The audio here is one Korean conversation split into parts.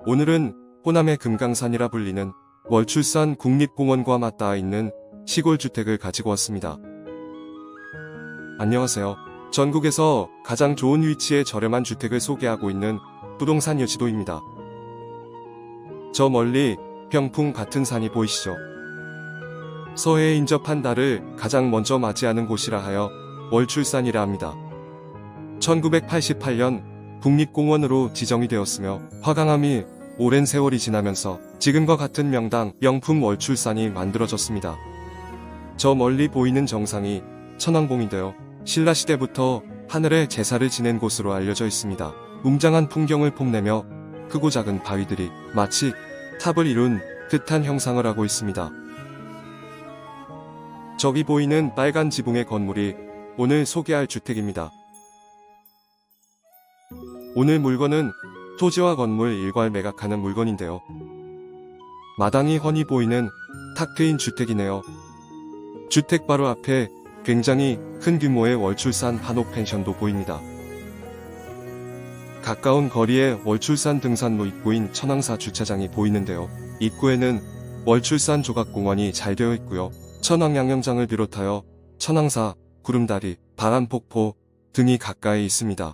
오늘은 호남의 금강산이라 불리는 월출산 국립공원과 맞닿아 있는 시골주택을 가지고 왔습니다. 안녕하세요. 전국에서 가장 좋은 위치에 저렴한 주택을 소개하고 있는 부동산 여지도입니다. 저 멀리 병풍 같은 산이 보이시죠? 서해에 인접한 달을 가장 먼저 맞이하는 곳이라 하여 월출산이라 합니다. 1988년 국립공원으로 지정이 되었으며 화강암이 오랜 세월이 지나면서 지금과 같은 명당 명품 월출산이 만들어졌습니다. 저 멀리 보이는 정상이 천왕봉인데요. 신라시대부터 하늘에 제사를 지낸 곳으로 알려져 있습니다. 웅장한 풍경을 뽐내며 크고 작은 바위들이 마치 탑을 이룬 듯한 형상을 하고 있습니다. 저기 보이는 빨간 지붕의 건물이 오늘 소개할 주택입니다. 오늘 물건은 토지와 건물 일괄 매각하는 물건인데요. 마당이 훤히 보이는 탁 트인 주택이네요. 주택 바로 앞에 굉장히 큰 규모의 월출산 한옥 펜션도 보입니다. 가까운 거리에 월출산 등산로 입구인 천왕사 주차장이 보이는데요. 입구에는 월출산 조각공원이 잘 되어 있고요. 천왕양념장을 비롯하여 천왕사, 구름다리, 바람폭포 등이 가까이 있습니다.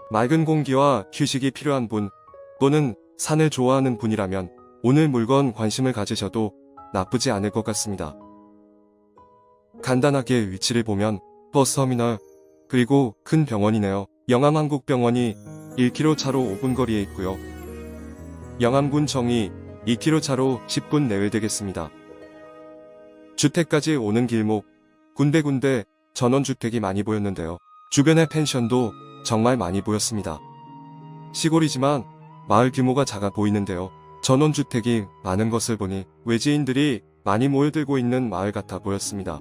맑은 공기와 휴식이 필요한 분 또는 산을 좋아하는 분이라면 오늘 물건 관심을 가지셔도 나쁘지 않을 것 같습니다. 간단하게 위치를 보면 버스터미널 그리고 큰 병원이네요. 영암한국병원이 1km 차로 5분 거리에 있고요. 영암군 정이 2km 차로 10분 내외 되겠습니다. 주택까지 오는 길목 군데군데 전원주택이 많이 보였는데요. 주변의 펜션도 정말 많이 보였습니다. 시골이지만 마을 규모가 작아 보이는데요. 전원주택이 많은 것을 보니 외지인들이 많이 모여들고 있는 마을 같아 보였습니다.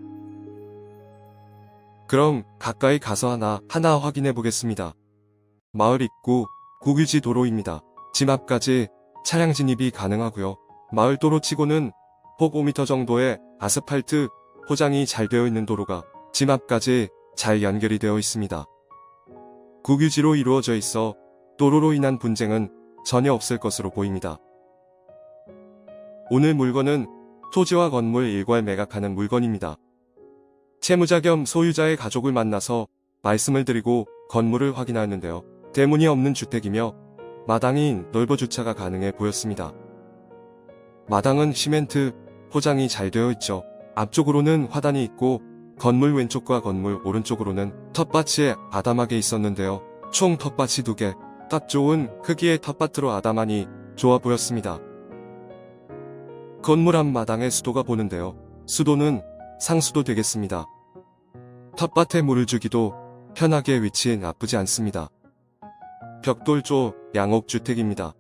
그럼 가까이 가서 하나 확인해 보겠습니다. 마을 입구 국유지 도로입니다. 집 앞까지 차량 진입이 가능하고요. 마을 도로치고는 폭 5m 정도의 아스팔트 포장이 잘 되어 있는 도로가 집 앞까지 잘 연결이 되어 있습니다. 국유지로 이루어져 있어 도로로 인한 분쟁은 전혀 없을 것으로 보입니다. 오늘 물건은 토지와 건물 일괄 매각하는 물건입니다. 채무자 겸 소유자의 가족을 만나서 말씀을 드리고 건물을 확인하였는데요. 대문이 없는 주택이며 마당이 넓어 주차가 가능해 보였습니다. 마당은 시멘트 포장이 잘 되어 있죠. 앞쪽으로는 화단이 있고 건물 왼쪽과 건물 오른쪽으로는 텃밭이 아담하게 있었는데요. 총 텃밭이 2개, 딱 좋은 크기의 텃밭으로 아담하니 좋아 보였습니다. 건물 앞마당에 수도가 보는데요. 수도는 상수도 되겠습니다. 텃밭에 물을 주기도 편하게 위치 나쁘지 않습니다. 벽돌조 양옥주택입니다.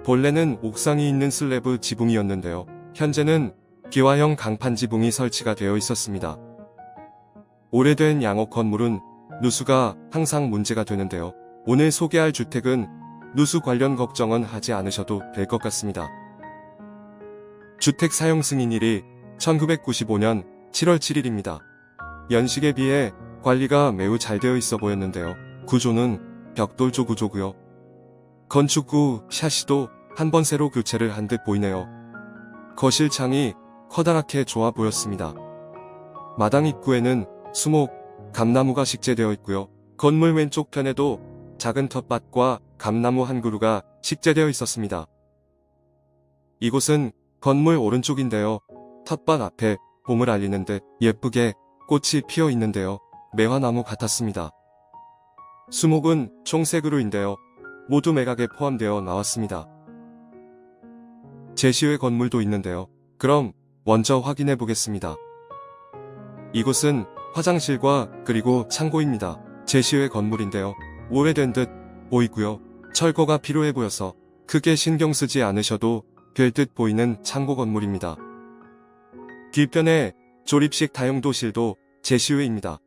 본래는 옥상이 있는 슬래브 지붕이었는데요. 현재는 기와형 강판 지붕이 설치가 되어 있었습니다. 오래된 양옥 건물은 누수가 항상 문제가 되는데요. 오늘 소개할 주택은 누수 관련 걱정은 하지 않으셔도 될 것 같습니다. 주택 사용 승인일이 1995년 7월 7일입니다. 연식에 비해 관리가 매우 잘 되어 있어 보였는데요. 구조는 벽돌조 구조고요. 건축 후 샤시도 한번 새로 교체를 한 듯 보이네요. 거실 창이 커다랗게 좋아 보였습니다. 마당 입구에는 수목, 감나무가 식재되어 있고요. 건물 왼쪽 편에도 작은 텃밭과 감나무 한 그루가 식재되어 있었습니다. 이곳은 건물 오른쪽인데요. 텃밭 앞에 봄을 알리는 듯 예쁘게 꽃이 피어 있는데요. 매화나무 같았습니다. 수목은 총 3그루인데요. 모두 매각에 포함되어 나왔습니다. 제시외 건물도 있는데요. 그럼 먼저 확인해 보겠습니다. 이곳은 화장실과 그리고 창고입니다. 제시외 건물인데요. 오래된 듯 보이고요. 철거가 필요해 보여서 크게 신경 쓰지 않으셔도 될 듯 보이는 창고 건물입니다. 뒤편에 조립식 다용도실도 제시외입니다.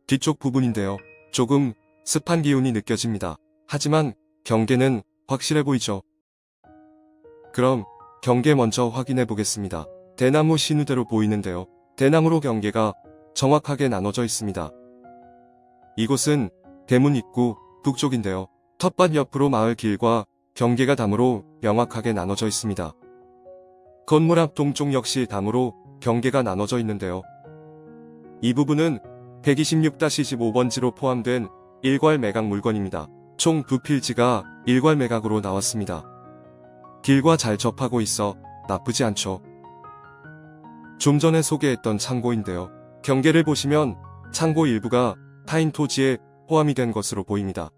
뒤쪽 부분인데요. 조금 습한 기운이 느껴집니다. 하지만 경계는 확실해 보이죠. 그럼 경계 먼저 확인해 보겠습니다. 대나무 신우대로 보이는데요. 대나무로 경계가 정확하게 나눠져 있습니다. 이곳은 대문 입구 북쪽인데요. 텃밭 옆으로 마을 길과 경계가 담으로 명확하게 나눠져 있습니다. 건물 앞 동쪽 역시 담으로 경계가 나눠져 있는데요. 이 부분은 126-15번지로 포함된 일괄 매각 물건입니다. 총 2필지가 일괄 매각으로 나왔습니다. 길과 잘 접하고 있어 나쁘지 않죠. 좀 전에 소개했던 창고인데요. 경계를 보시면 창고 일부가 타인 토지에 포함이 된 것으로 보입니다.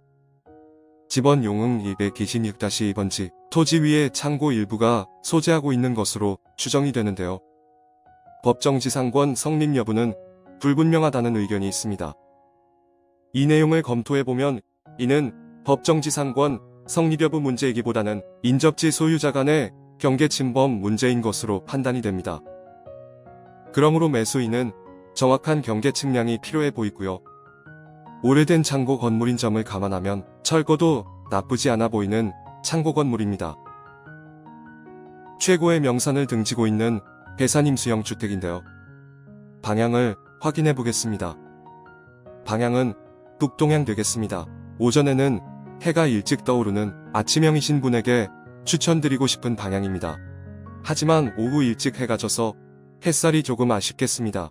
집원 용흥 226-2번지 토지 위에 창고 일부가 소재하고 있는 것으로 추정이 되는데요. 법정지상권 성립 여부는 불분명하다는 의견이 있습니다. 이 내용을 검토해보면 이는 법정지상권 성립 여부 문제이기보다는 인접지 소유자 간의 경계 침범 문제인 것으로 판단이 됩니다. 그러므로 매수인은 정확한 경계 측량이 필요해 보이고요. 오래된 창고 건물인 점을 감안하면 철거도 나쁘지 않아 보이는 창고 건물입니다. 최고의 명산을 등지고 있는 배산임수형 주택인데요. 방향을 확인해 보겠습니다. 방향은 북동향 되겠습니다. 오전에는 해가 일찍 떠오르는 아침형이신 분에게 추천드리고 싶은 방향입니다. 하지만 오후 일찍 해가 져서 햇살이 조금 아쉽겠습니다.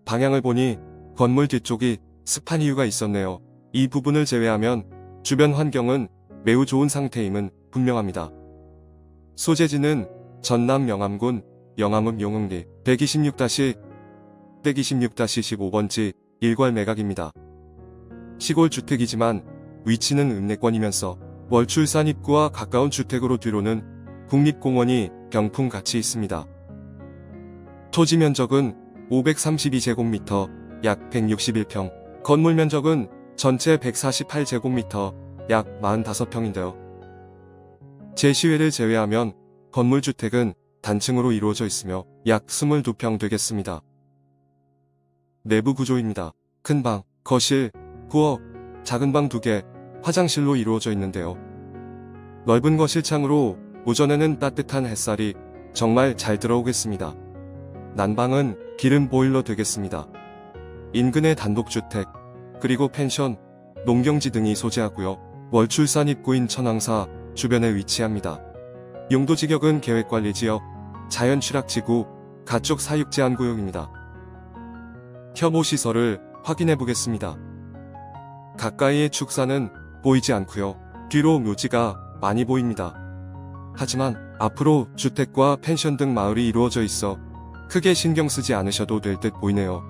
방향을 보니 건물 뒤쪽이 습한 이유가 있었네요. 이 부분을 제외하면 주변 환경은 매우 좋은 상태임은 분명합니다. 소재지는 전남 영암군 영암읍 용흥리 126-15번지 일괄 매각입니다. 시골 주택이지만 위치는 읍내권이면서 월출산 입구와 가까운 주택으로 뒤로는 국립공원이 병풍같이 있습니다. 토지 면적은 532제곱미터 약 161평, 건물 면적은 전체 148제곱미터 약 45평인데요. 제시외를 제외하면 건물주택은 단층으로 이루어져 있으며 약 22평 되겠습니다. 내부 구조입니다. 큰 방, 거실, 부엌, 작은 방 2개, 화장실로 이루어져 있는데요. 넓은 거실창으로 오전에는 따뜻한 햇살이 정말 잘 들어오겠습니다. 난방은 기름 보일러 되겠습니다. 인근의 단독주택, 그리고 펜션, 농경지 등이 소재하고요. 월출산 입구인 천왕사 주변에 위치합니다. 용도지역은 계획관리지역, 자연취락지구, 가축 사육제한구역입니다. 혐오시설을 확인해 보겠습니다. 가까이의 축사는 보이지 않고요. 뒤로 묘지가 많이 보입니다. 하지만 앞으로 주택과 펜션 등 마을이 이루어져 있어 크게 신경 쓰지 않으셔도 될 듯 보이네요.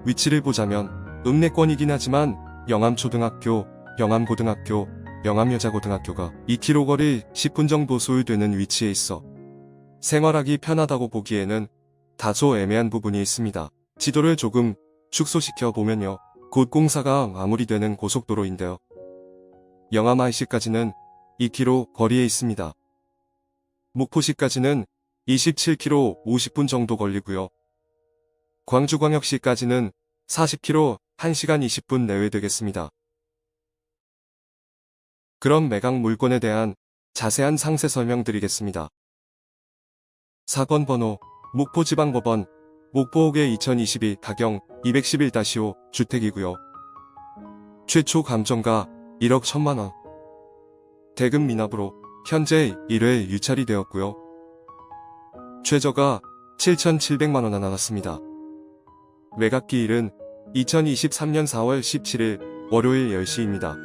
위치를 보자면 읍내권이긴 하지만 영암초등학교, 영암고등학교, 영암여자고등학교가 2km 거리 10분 정도 소요되는 위치에 있어 생활하기 편하다고 보기에는 다소 애매한 부분이 있습니다. 지도를 조금 축소시켜 보면요. 곧 공사가 마무리되는 고속도로인데요. 영암 IC까지는 2km 거리에 있습니다. 목포시까지는 27km 50분 정도 걸리고요. 광주광역시까지는 40km 1시간 20분 내외 되겠습니다. 그럼 매각 물건에 대한 자세한 상세 설명드리겠습니다. 사건 번호 목포지방법원 목포옥의 2022 타경 211-5 주택이고요. 최초 감정가 1억 1천만원. 대금 미납으로 현재 1회 유찰이 되었고요. 최저가 7,700만원 나왔습니다. 매각기일은 2023년 4월 17일 월요일 10시입니다.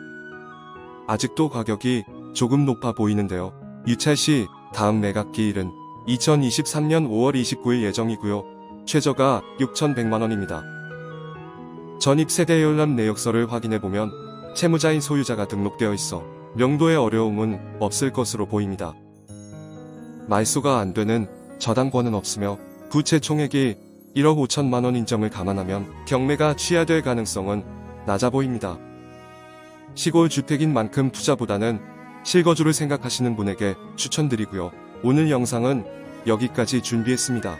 아직도 가격이 조금 높아 보이는데요. 유찰 시 다음 매각기일은 2023년 5월 29일 예정이고요. 최저가 6,100만원입니다. 전입세대 열람 내역서를 확인해보면 채무자인 소유자가 등록되어 있어 명도의 어려움은 없을 것으로 보입니다. 말소가 안되는 저당권은 없으며 부채 총액이 1억 5천만원인 점을 감안하면 경매가 취하될 가능성은 낮아 보입니다. 시골 주택인 만큼 투자보다는 실거주를 생각하시는 분에게 추천드리고요. 오늘 영상은 여기까지 준비했습니다.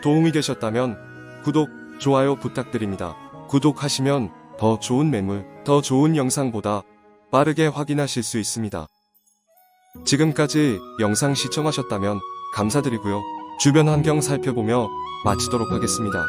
도움이 되셨다면 구독, 좋아요 부탁드립니다. 구독하시면 더 좋은 매물, 더 좋은 영상보다 빠르게 확인하실 수 있습니다. 지금까지 영상 시청하셨다면 감사드리고요. 주변 환경 살펴보며 마치도록 하겠습니다.